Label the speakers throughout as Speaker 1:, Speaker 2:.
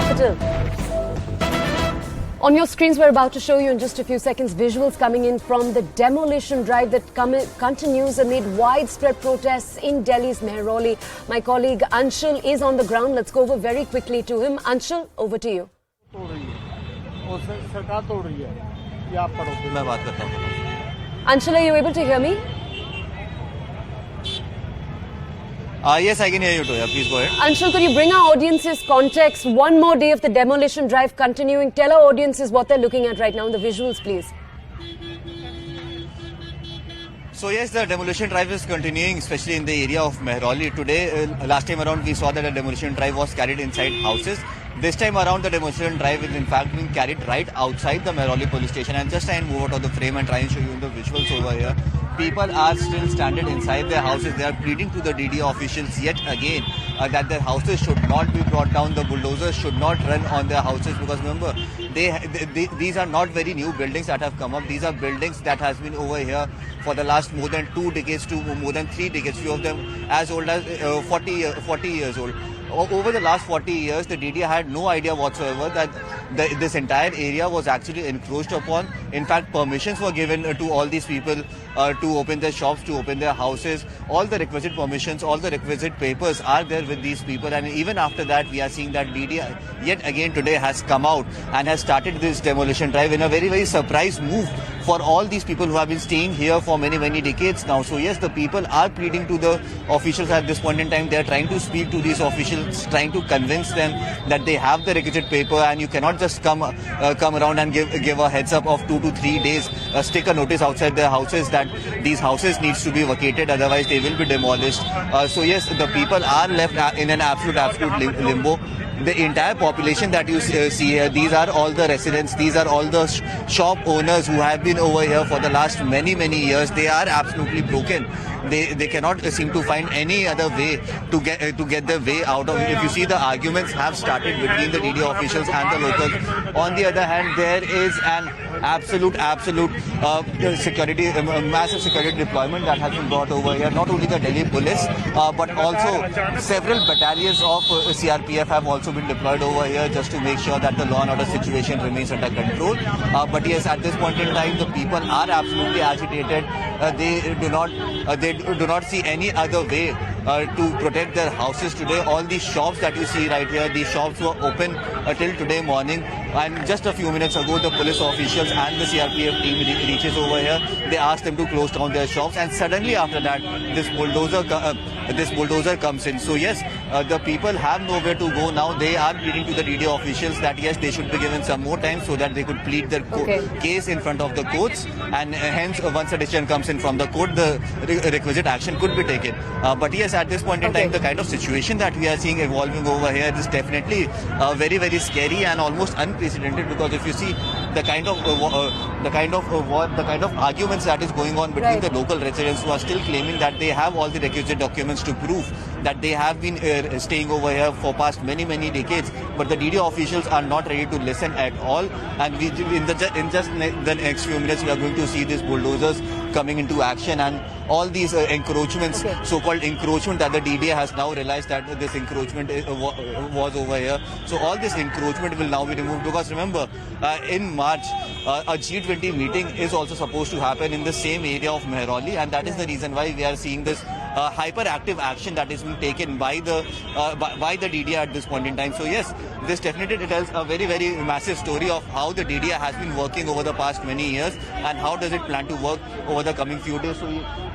Speaker 1: capital. On your screens, we're about to show you in just a few seconds visuals coming in from the demolition drive that continues amid widespread protests in Delhi's Mehrauli. My colleague Anshul is on the ground. Let's go over very quickly to him. Anshul, over to you. Anshul, are you able to hear me?
Speaker 2: Yes, I can hear you too. Please go ahead.
Speaker 1: Anshul, could you bring our audiences context? One more day of the demolition drive continuing. Tell our audiences what they're looking at right now in the visuals, please.
Speaker 2: So yes, the demolition drive is continuing, especially in the area of Mehrauli. Today, last time around, we saw that a demolition drive was carried inside houses. This time around, the demolition drive is in fact being carried right outside the Mehrauli police station. And just try and move out of the frame and try and show you in the visuals over here. People are still standing inside their houses. They are pleading to the DD officials yet again that their houses should not be brought down. The bulldozers should not run on their houses, because remember, these are not very new buildings that have come up. These are buildings that has been over here for the last more than 2 decades to more than 3 decades. Few of them as old as 40 years old. Over the last 40 years, the DD had no idea whatsoever that this entire area was actually encroached upon. In fact, permissions were given to all these people to open their shops, to open their houses. All the requisite permissions, all the requisite papers are there with these people. And even after that, we are seeing that DD yet again today has come out and has started this demolition drive in a very, very surprise move for all these people who have been staying here for many, many decades now. So yes, the people are pleading to the officials at this point in time. They are trying to speak to these officials, trying to convince them that they have the requisite paper, and you cannot just come around and give a heads up of 2 to 3 days, stick a notice outside their houses that these houses needs to be vacated, otherwise they will be demolished. So yes, the people are left in an absolute limbo. The entire population that you see here, these are all the residents, these are all the shop owners who have been over here for the last many years. They are absolutely broken. They cannot seem to find any other way to get their way out of it. If you see, the arguments have started between the DD officials and the locals. On the other hand, there is an absolute security, massive security deployment that has been brought over here. Not only the Delhi police, but also several battalions of CRPF have also been deployed over here just to make sure that the law and order situation remains under control. But yes, at this point in time, the people are absolutely agitated. They do not see any other way to protect their houses today. All these shops that you see right here, these shops were open till today morning. And just a few minutes ago, the police officials and the CRPF team reaches over here. They asked them to close down their shops, and suddenly after that, this bulldozer comes in. So yes, the people have nowhere to go now. They are pleading to the DD officials that yes, they should be given some more time so that they could plead their case in front of the courts, and hence once a decision comes in from the court, the requisite action could be taken. But yes, at this point in time, the kind of situation that we are seeing evolving over here is definitely very scary and almost unprecedented, because if you see the kind of arguments that is going on between the local residents who are still claiming that they have all the requisite documents to prove that they have been staying over here for past many decades, but the DD officials are not ready to listen at all. And in just the next few minutes, we are going to see these bulldozers coming into action, and all these encroachments, so-called encroachment, that the DD has now realized that this encroachment was over here. So all this encroachment will now be removed, because remember, in March, a G20 meeting is also supposed to happen in the same area of Mehrauli, and that is the reason why we are seeing this hyperactive action that is being taken by the DD at this point in time. So yes, this definitely tells a very massive story of how the DD has been working over the past many years, and how does it plan to work over the coming few days. So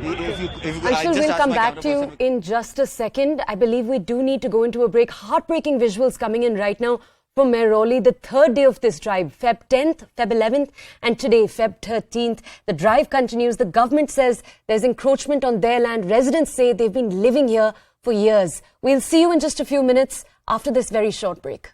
Speaker 1: Anshul, we'll come back to you in just a second. I believe we do need to go into a break. Heartbreaking visuals coming in right now from Mehrauli, the third day of this drive, Feb 10th, Feb 11th, and today, Feb 13th. The drive continues. The government says there's encroachment on their land. Residents say they've been living here for years. We'll see you in just a few minutes after this very short break.